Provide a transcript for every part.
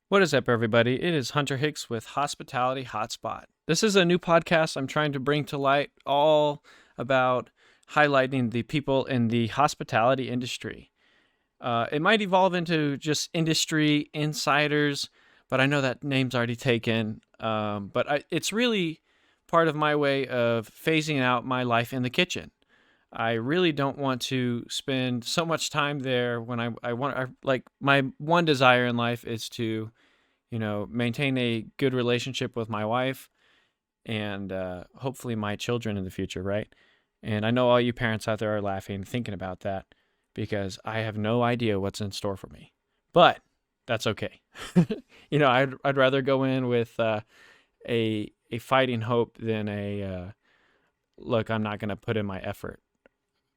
What is up, everybody? It is Hunter Hicks with Hospitality Hotspot. This is a new podcast I'm trying to bring to light all about highlighting the people in the hospitality industry. It might evolve into just industry insiders, but I know that name's already taken. It's really part of my way of phasing out my life in the kitchen. I really don't want to spend so much time there when my one desire in life is to, maintain a good relationship with my wife and hopefully my children in the future, right? And I know all you parents out there are laughing, thinking about that because I have no idea what's in store for me. But that's okay. I'd rather go in with a fighting hope than a look, I'm not going to put in my effort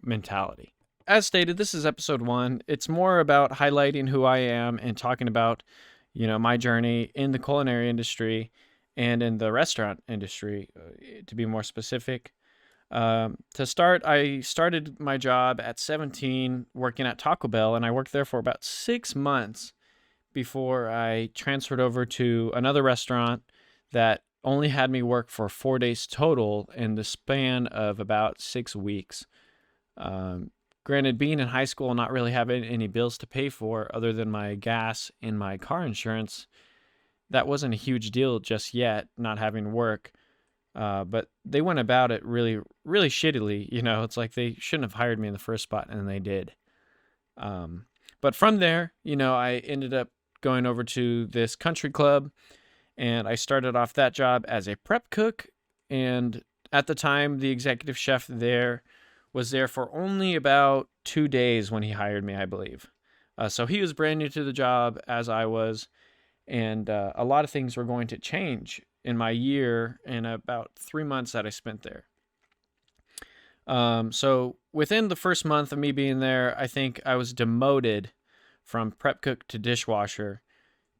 mentality. As stated, this is episode 1. It's more about highlighting who I am and talking about, my journey in the culinary industry and in the restaurant industry, to be more specific. To start, I started my job at 17 working at Taco Bell, and I worked there for about 6 months before I transferred over to another restaurant that only had me work for 4 days total in the span of about 6 weeks. Granted, being in high school and not really having any bills to pay for other than my gas and my car insurance, that wasn't a huge deal just yet, not having work. But they went about it really, really shittily. It's like they shouldn't have hired me in the first spot, and they did. But from there, I ended up going over to this country club, and I started off that job as a prep cook. And at the time, the executive chef there was there for only about 2 days when he hired me, I believe. So he was brand new to the job, as I was, and a lot of things were going to change in my year and about 3 months that I spent there. So within the first month of me being there, I think I was demoted from prep cook to dishwasher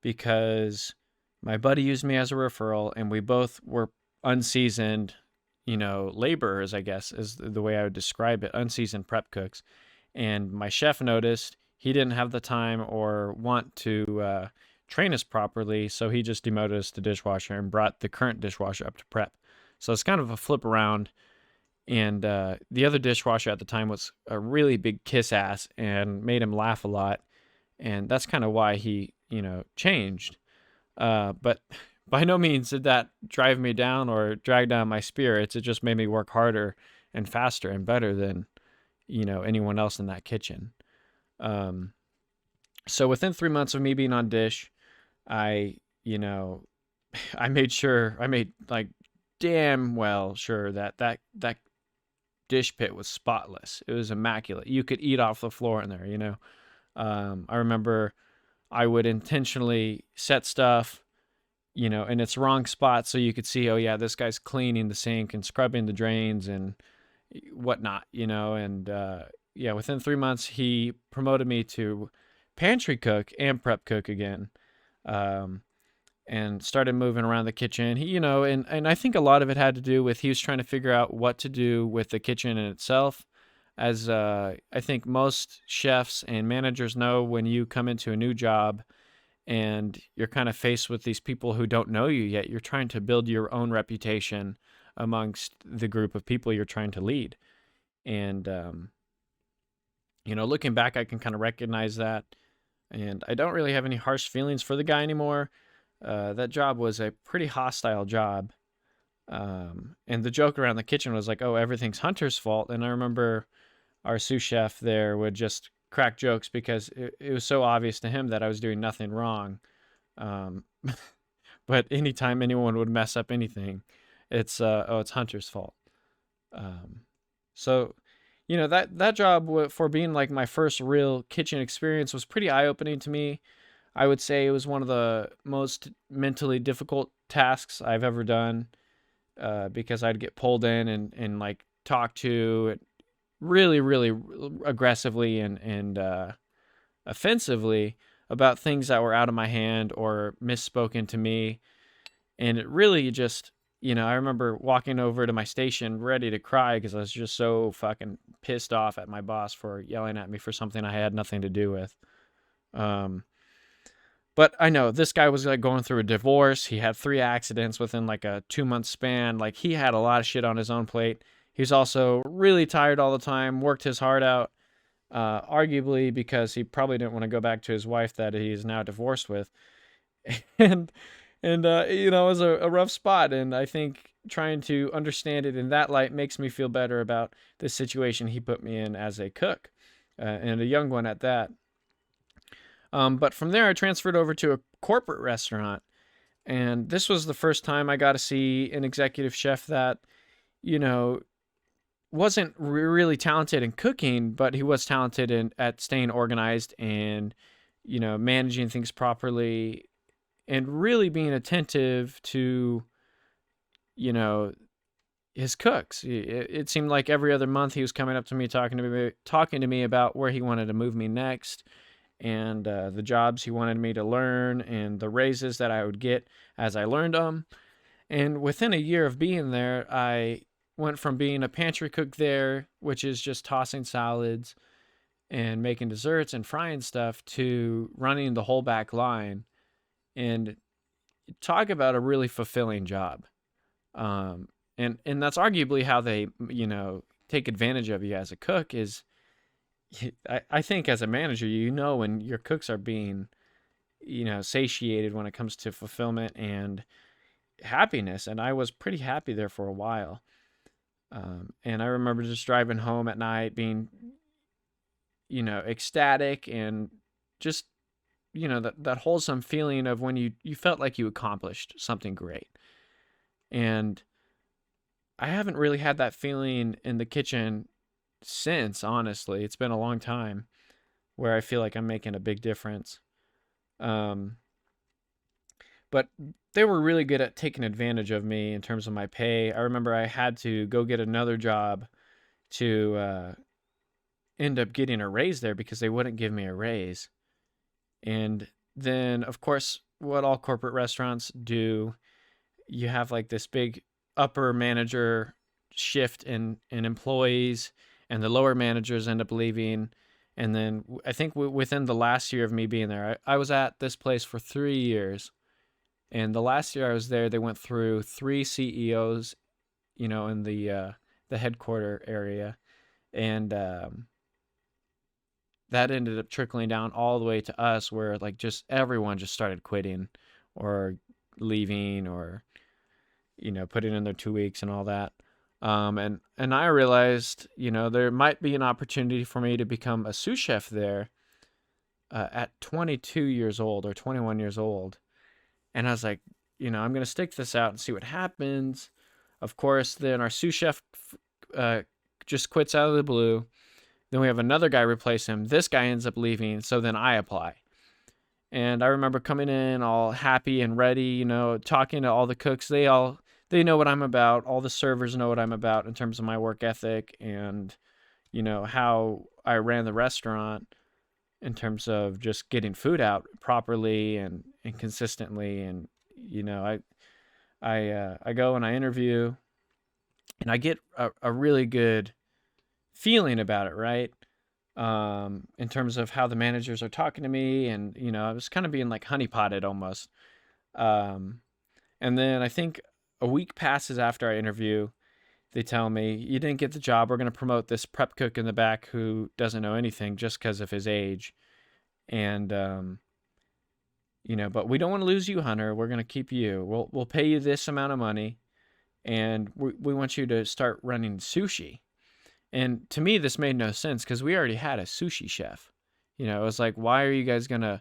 because my buddy used me as a referral, and we both were unseasoned laborers, I guess, is the way I would describe it, unseasoned prep cooks. And my chef noticed he didn't have the time or want to train us properly, so he just demoted us to dishwasher and brought the current dishwasher up to prep. So it's kind of a flip around. And the other dishwasher at the time was a really big kiss ass and made him laugh a lot. And that's kind of why he, changed. But by no means did that drive me down or drag down my spirits. It just made me work harder and faster and better than, anyone else in that kitchen. So within 3 months of me being on dish, I, I made like damn well sure that dish pit was spotless. It was immaculate. You could eat off the floor in there. I remember I would intentionally set stuff in its wrong spot so you could see, oh yeah, this guy's cleaning the sink and scrubbing the drains and whatnot, and yeah, within 3 months he promoted me to pantry cook and prep cook again, and started moving around the kitchen. And I think a lot of it had to do with he was trying to figure out what to do with the kitchen in itself. As I think most chefs and managers know, when you come into a new job and you're kind of faced with these people who don't know you yet, you're trying to build your own reputation amongst the group of people you're trying to lead. And, looking back, I can kind of recognize that. And I don't really have any harsh feelings for the guy anymore. That job was a pretty hostile job. And the joke around the kitchen was like, oh, everything's Hunter's fault. And I remember our sous chef there would just crack jokes because it was so obvious to him that I was doing nothing wrong. But anytime anyone would mess up anything, it's Hunter's fault. So, that job for being like my first real kitchen experience was pretty eye-opening to me. I would say it was one of the most mentally difficult tasks I've ever done, because I'd get pulled in and like talked to really, really aggressively and offensively about things that were out of my hand or misspoken to me. And it really just, I remember walking over to my station ready to cry because I was just so fucking pissed off at my boss for yelling at me for something I had nothing to do with. But I know this guy was like going through a divorce. He had 3 accidents within like a 2 month span. Like he had a lot of shit on his own plate. He was also really tired all the time, worked his heart out, arguably because he probably didn't want to go back to his wife that he's now divorced with. and it was a rough spot. And I think trying to understand it in that light makes me feel better about the situation he put me in as a cook, and a young one at that. But from there, I transferred over to a corporate restaurant. And this was the first time I got to see an executive chef that, you know, wasn't really talented in cooking, but he was talented at staying organized and, managing things properly and really being attentive to, you know, his cooks. It seemed like every other month he was coming up to me, talking to me about where he wanted to move me next, and the jobs he wanted me to learn, and the raises that I would get as I learned them. And within a year of being there, I went from being a pantry cook there, which is just tossing salads and making desserts and frying stuff, to running the whole back line. And talk about a really fulfilling job. And that's arguably how they, take advantage of you as a cook. Is I think as a manager, when your cooks are being, satiated when it comes to fulfillment and happiness. And I was pretty happy there for a while. And I remember just driving home at night being, ecstatic, and just, that wholesome feeling of when you felt like you accomplished something great. And I haven't really had that feeling in the kitchen since, honestly. It's been a long time where I feel like I'm making a big difference. Um, but they were really good at taking advantage of me in terms of my pay. I remember I had to go get another job to end up getting a raise there because they wouldn't give me a raise. And then, of course, what all corporate restaurants do, you have like this big upper manager shift in employees, and the lower managers end up leaving. And then I think within the last year of me being there, I was at this place for 3 years. And the last year I was there, they went through 3 CEOs, in the headquarter area. And that ended up trickling down all the way to us, where like just everyone just started quitting or leaving, or putting in their 2 weeks and all that. And I realized, there might be an opportunity for me to become a sous chef there, at 22 years old or 21 years old. And I was like, I'm going to stick this out and see what happens. Of course, then our sous chef just quits out of the blue. Then we have another guy replace him. This guy ends up leaving, so then I apply. And I remember coming in all happy and ready, talking to all the cooks. They know what I'm about. All the servers know what I'm about in terms of my work ethic and, how I ran the restaurant in terms of just getting food out properly and consistently. And, I go and I interview, and I get a really good feeling about it, right? In terms of how the managers are talking to me, and, I was kind of being like honeypotted almost. Um, and then I think a week passes after I interview. They tell me, you didn't get the job. We're going to promote this prep cook in the back who doesn't know anything just because of his age. And, but we don't want to lose you, Hunter. We're going to keep you. We'll pay you this amount of money, and we want you to start running sushi. And to me, this made no sense because we already had a sushi chef. It was like, why are you guys going to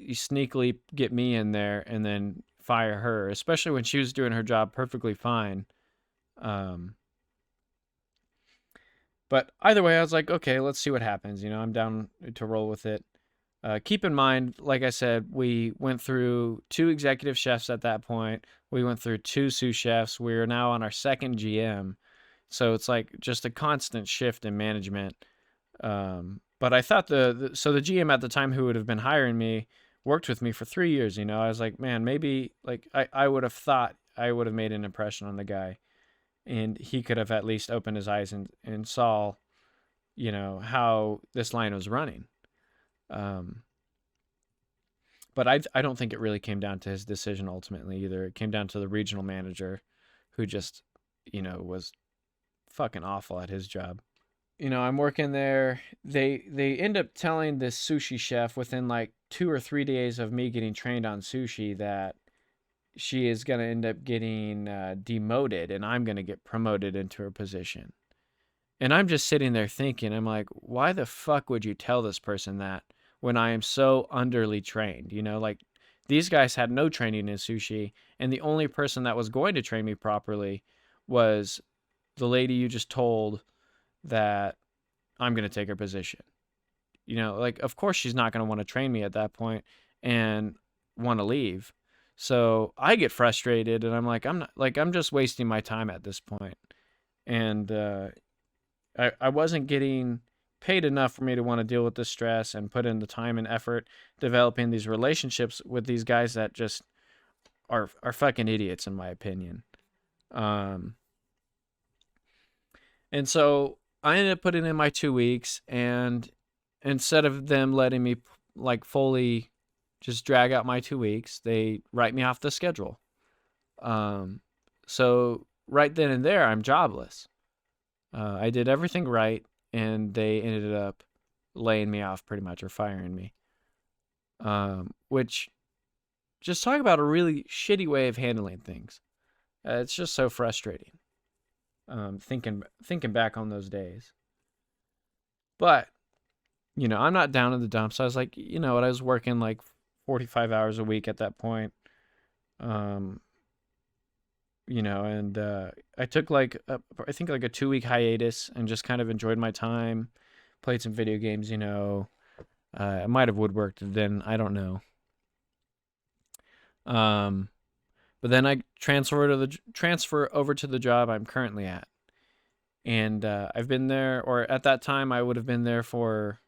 sneakily get me in there and then fire her, especially when she was doing her job perfectly fine. But either way, I was like, okay, let's see what happens. I'm down to roll with it. Keep in mind, like I said, we went through 2 executive chefs at that point. We went through 2 sous chefs. We are now on our 2nd GM. So it's like just a constant shift in management. But I thought the GM at the time, who would have been hiring me, worked with me for 3 years. I was like, man, maybe like I would have thought I would have made an impression on the guy, and he could have at least opened his eyes and saw, how this line was running. But But I don't think it really came down to his decision ultimately either. It came down to the regional manager who just, was fucking awful at his job. I'm working there. They end up telling this sushi chef within like 2 or 3 days of me getting trained on sushi that she is going to end up getting demoted and I'm going to get promoted into her position. And I'm just sitting there thinking, I'm like, why the fuck would you tell this person that when I am so underly trained? Like these guys had no training in sushi, and the only person that was going to train me properly was the lady you just told that I'm going to take her position. Like, of course she's not going to want to train me at that point and want to leave. So I get frustrated and I'm like, I'm just wasting my time at this point. And I wasn't getting paid enough for me to want to deal with the stress and put in the time and effort developing these relationships with these guys that just are fucking idiots in my opinion. Um, and so I ended up putting in my 2 weeks, and instead of them letting me like fully just drag out my 2 weeks, they write me off the schedule. Um, so right then and there, I'm jobless. I did everything right, and they ended up laying me off pretty much or firing me. Which, just talk about a really shitty way of handling things. It's just so frustrating. Thinking back on those days. But I'm not down in the dumps. I was like, you know what? I was working like 45 hours a week at that point. Um, and I took I think like a 2 week hiatus and just kind of enjoyed my time, played some video games. I might have woodworked then. I don't know. But then I transfer over to the job I'm currently at, and I've been there, or at that time I would have been there for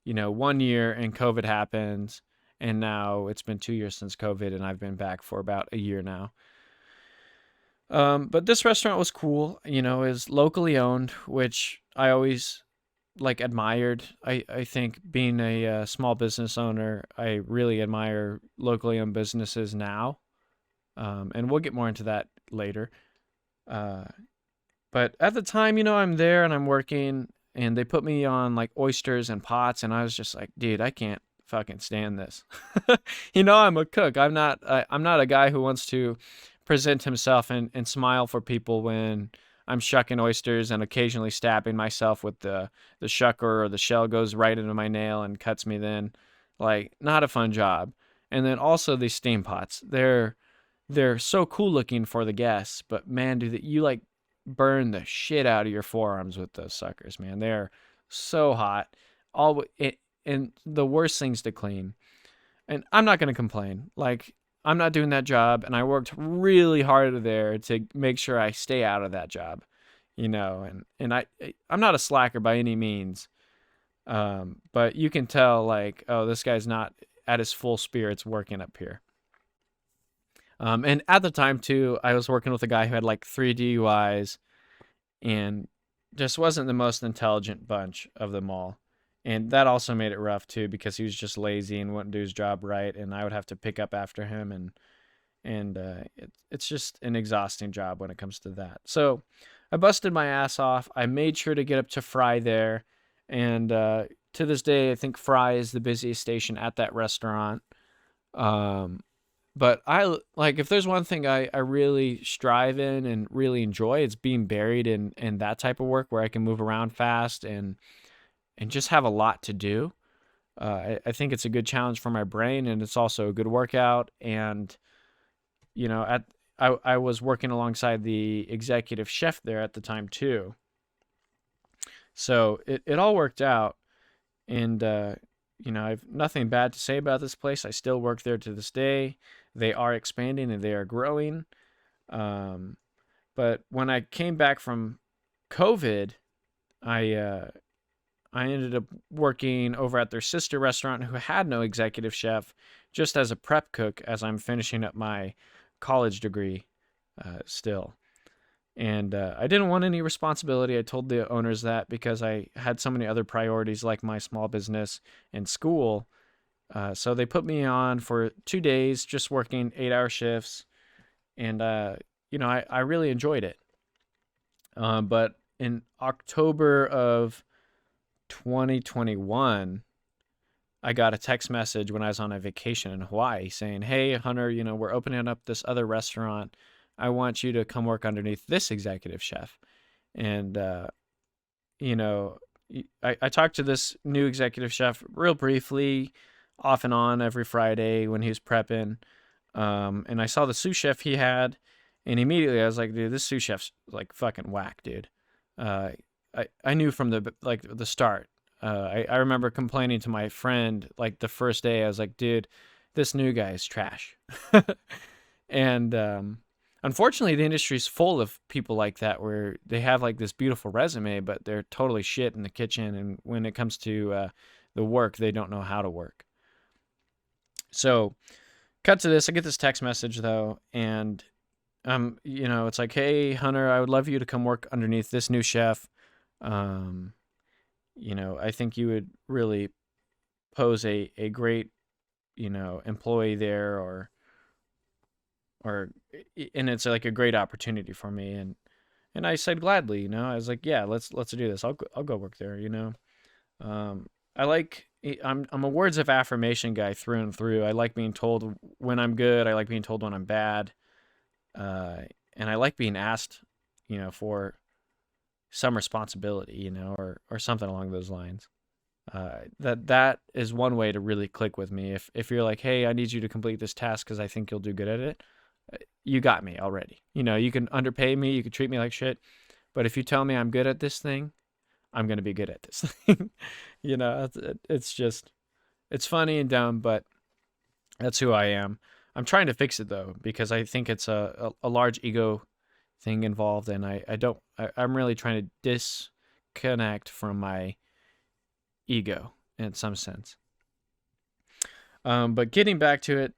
1 year, and COVID happens, and now it's been 2 years since COVID, and I've been back for about a year now. But this restaurant was cool, is locally owned, which I always admired. I think being a small business owner, I really admire locally owned businesses now. And we'll get more into that later. But at the time, I'm there and I'm working, and they put me on like oysters and pots, and I was just like, dude, I can't fucking stand this. I'm a cook. I'm not a guy who wants to present himself and smile for people when I'm shucking oysters and occasionally stabbing myself with the shucker, or the shell goes right into my nail and cuts me then. Like, not a fun job. And then also these steam pots. They're so cool looking for the guests, but man, you burn the shit out of your forearms with those suckers, man. They're so hot. And the worst things to clean. And I'm not going to complain. Like, I'm not doing that job, and I worked really hard there to make sure I stay out of that job, and I'm not a slacker by any means. But you can tell, like, oh, this guy's not at his full spirits working up here. And at the time too, I was working with a guy who had like 3 DUIs and just wasn't the most intelligent bunch of them all. And that also made it rough too, because he was just lazy and wouldn't do his job right, and I would have to pick up after him, and it's just an exhausting job when it comes to that. So I busted my ass off. I made sure to get up to Fry there, and to this day, I think Fry is the busiest station at that restaurant. But if there's one thing I really strive in and really enjoy, it's being buried in that type of work where I can move around fast and just have a lot to do. I think it's a good challenge for my brain, and it's also a good workout. And, I was working alongside the executive chef there at the time too. So it all worked out. And, I've nothing bad to say about this place. I still work there to this day. They are expanding and they are growing. But when I came back from COVID, I ended up working over at their sister restaurant, who had no executive chef, just as a prep cook as I'm finishing up my college degree still. And I didn't want any responsibility. I told the owners that because I had so many other priorities like my small business and school. So they put me on for 2 days, just working 8-hour shifts, and I really enjoyed it. But in October of 2021, I got a text message when I was on a vacation in Hawaii saying, "Hey, Hunter, we're opening up this other restaurant. I want you to come work underneath this executive chef." And, you know, I talked to this new executive chef real briefly, off and on every Friday when he was prepping. And I saw the sous chef he had, and immediately I was like, dude, this sous chef's like fucking whack, dude. Uh, I knew from the start. I remember complaining to my friend like the first day. I was like, dude, this new guy is trash. And unfortunately, the industry's full of people like that, where they have like this beautiful resume, but they're totally shit in the kitchen. And when it comes to the work, they don't know how to work. So, cut to this. I get this text message though, and it's like, "Hey, Hunter, I would love you to come work underneath this new chef. Um, I think you would really pose a great, employee there, or and it's like a great opportunity for me." And I said gladly, I was like, "Yeah, let's do this. I'll go work there." Um, I'm a words of affirmation guy through and through. I like being told when I'm good. I like being told when I'm bad. Uh, and I like being asked, for some responsibility, or something along those lines. That is one way to really click with me. If you're like, "Hey, I need you to complete this task because I think you'll do good at it," you got me already. You can underpay me, you can treat me like shit, but if you tell me I'm good at this thing, I'm gonna be good at this thing. It's just it's funny and dumb, but that's who I am. I'm trying to fix it though, because I think it's a large ego thing involved, and I'm really trying to disconnect from my ego in some sense. But getting back to it,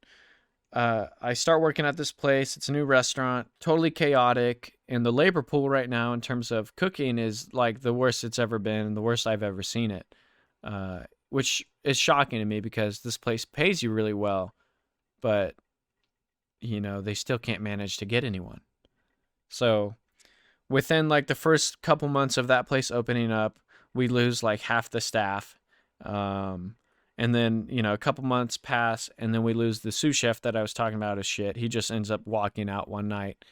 I start working at this place. It's a new restaurant, totally chaotic, and the labor pool right now in terms of cooking is like the worst it's ever been, and the worst I've ever seen it. Which is shocking to me because this place pays you really well, but they still can't manage to get anyone. So within like the first couple months of that place opening up, we lose like half the staff. Um, and then, a couple months pass, and then we lose the sous chef that I was talking about as shit. He just ends up walking out one night.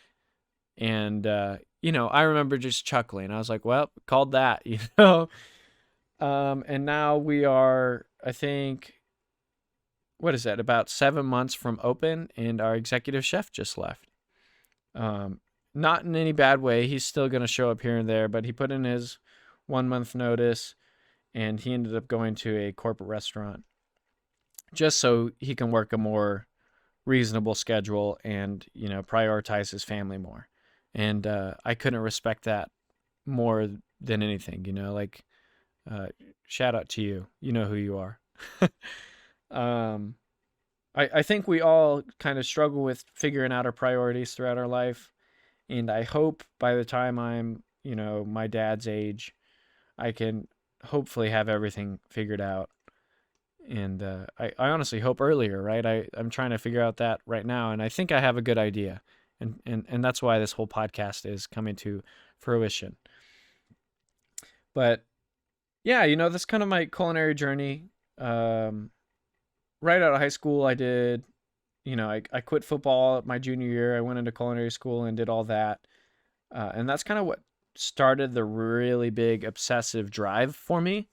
And, I remember just chuckling. I was like, well, called that, And now we are, I think, what is that, about 7 months from open, and our executive chef just left. Not in any bad way. He's still going to show up here and there, but he put in his 1 month notice, and he ended up going to a corporate restaurant just so he can work a more reasonable schedule and, prioritize his family more. And I couldn't respect that more than anything, like, shout out to you. You know who you are. um, I think we all kind of struggle with figuring out our priorities throughout our life. And I hope by the time I'm, my dad's age, I can hopefully have everything figured out. And I honestly hope earlier, right? I'm trying to figure out that right now, and I think I have a good idea. And that's why this whole podcast is coming to fruition. But yeah, that's kind of my culinary journey. Right out of high school, I did, I quit football my junior year. I went into culinary school and did all that. And that's kind of what started the really big obsessive drive for me.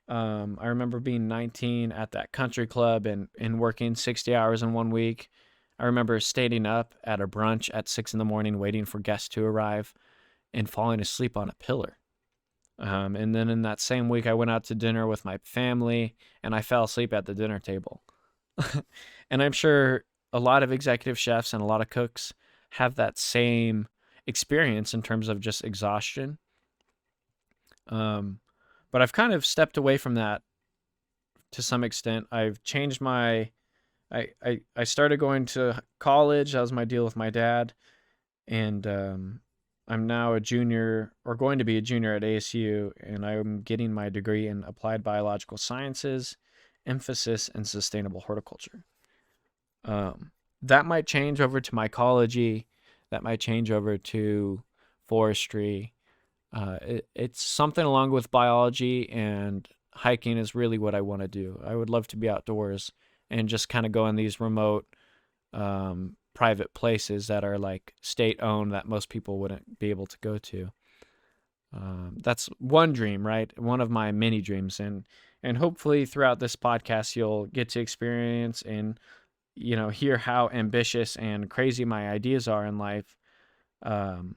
I remember being 19 at that country club and working 60 hours in 1 week. I remember staying up at a brunch at 6 in the morning, waiting for guests to arrive and falling asleep on a pillar. And then in that same week, I went out to dinner with my family and I fell asleep at the dinner table. And I'm sure a lot of executive chefs and a lot of cooks have that same experience in terms of just exhaustion. But I've kind of stepped away from that to some extent. I've changed I started going to college. That was my deal with my dad. And I'm now a junior, or going to be a junior at ASU, and I'm getting my degree in applied biological sciences. emphasis in sustainable horticulture. That might change over to mycology. That might change over to forestry. It's something along with biology, and hiking is really what I want to do. I would love to be outdoors and just kind of go in these remote, private places that are like state owned that most people wouldn't be able to go to. That's one dream, right? One of my many dreams, and hopefully throughout this podcast you'll get to experience and hear how ambitious and crazy my ideas are in life. Um,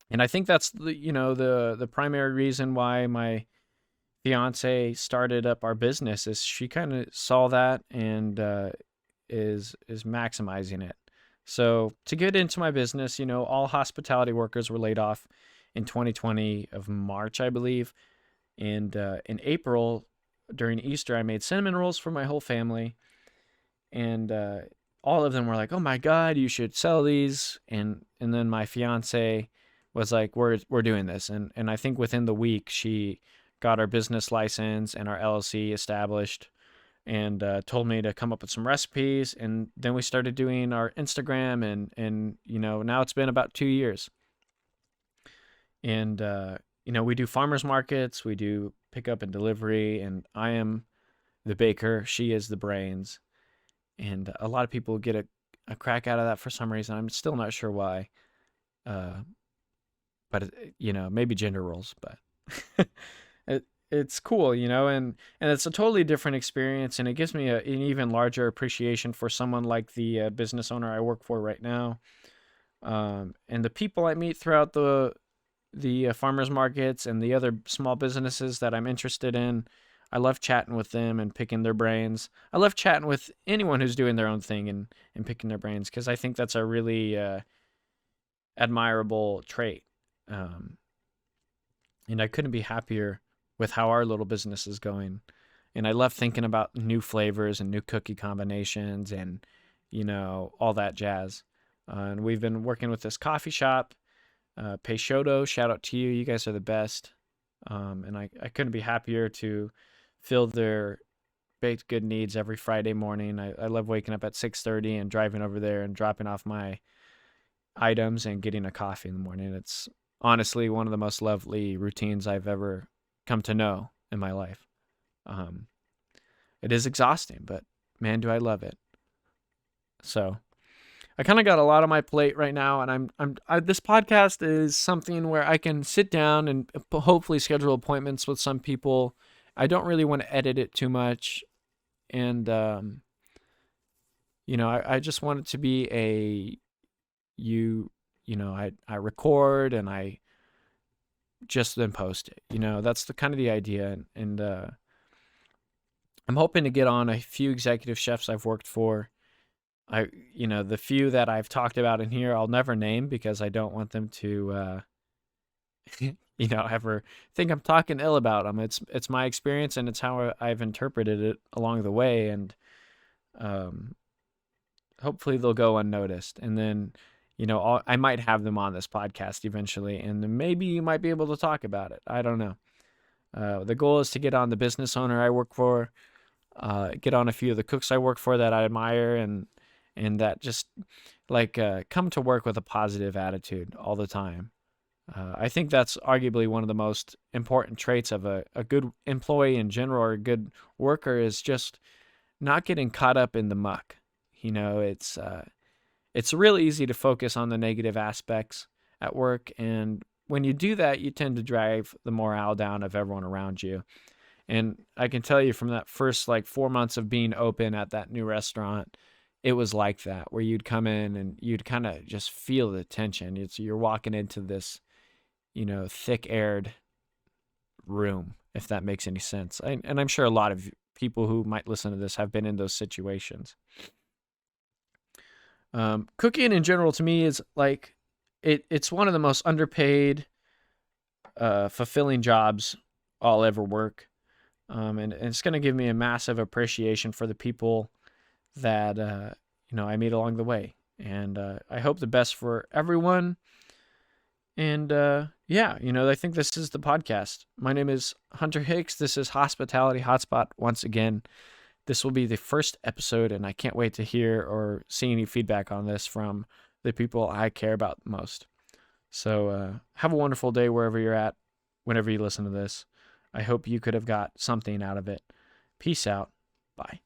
and I think that's the primary reason why my fiance started up our business is she kind of saw that and is maximizing it. So to get into my business, all hospitality workers were laid off in 2020 of March, I believe. And in April, during Easter, I made cinnamon rolls for my whole family. And all of them were like, "Oh my God, you should sell these." And then my fiance was like, "We're doing this." And I think within the week, she got our business license and our LLC established, and told me to come up with some recipes. And then we started doing our Instagram, and now it's been about 2 years. And we do farmers markets, we do pickup and delivery, and I am the baker, she is the brains. And a lot of people get a crack out of that for some reason. I'm still not sure why. But maybe gender roles, but it's cool, and it's a totally different experience, and it gives me an even larger appreciation for someone like the business owner I work for right now, and the people I meet throughout the farmers markets and the other small businesses that I'm interested in. I love chatting with them and picking their brains. I love chatting with anyone who's doing their own thing and picking their brains, because I think that's a really admirable trait. And I couldn't be happier with how our little business is going. And I love thinking about new flavors and new cookie combinations and, all that jazz. And we've been working with this coffee shop, Peixoto. Shout out to you. You guys are the best. And I couldn't be happier to fill their baked good needs every Friday morning. I love waking up at 6:30 and driving over there and dropping off my items and getting a coffee in the morning. It's honestly one of the most lovely routines I've ever come to know in my life. It is exhausting, but man, do I love it. So I kind of got a lot on my plate right now, and this podcast is something where I can sit down and hopefully schedule appointments with some people. I don't really want to edit it too much, and I just want it to be I record and I just then post it. That's the kind of the idea, and I'm hoping to get on a few executive chefs I've worked for. The few that I've talked about in here, I'll never name because I don't want them to, ever think I'm talking ill about them. It's my experience, and it's how I've interpreted it along the way, and hopefully they'll go unnoticed. And then, I might have them on this podcast eventually, and then maybe you might be able to talk about it. I don't know. The goal is to get on the business owner I work for, get on a few of the cooks I work for that I admire, and that just come to work with a positive attitude all the time. I think that's arguably one of the most important traits of a good employee in general, or a good worker, is just not getting caught up in the muck. It's real easy to focus on the negative aspects at work, and when you do that, you tend to drive the morale down of everyone around you. And I can tell you from that first 4 months of being open at that new restaurant, it was like that, where you'd come in and you'd kind of just feel the tension. You're walking into this, thick-aired room, if that makes any sense. And I'm sure a lot of people who might listen to this have been in those situations. Cooking in general to me is it's one of the most underpaid, fulfilling jobs I'll ever work. And it's going to give me a massive appreciation for the people that, I meet along the way. And I hope the best for everyone. And yeah, I think this is the podcast. My name is Hunter Hicks. This is Hospitality Hotspot once again. This will be the first episode, and I can't wait to hear or see any feedback on this from the people I care about most. So have a wonderful day wherever you're at, whenever you listen to this. I hope you could have got something out of it. Peace out. Bye.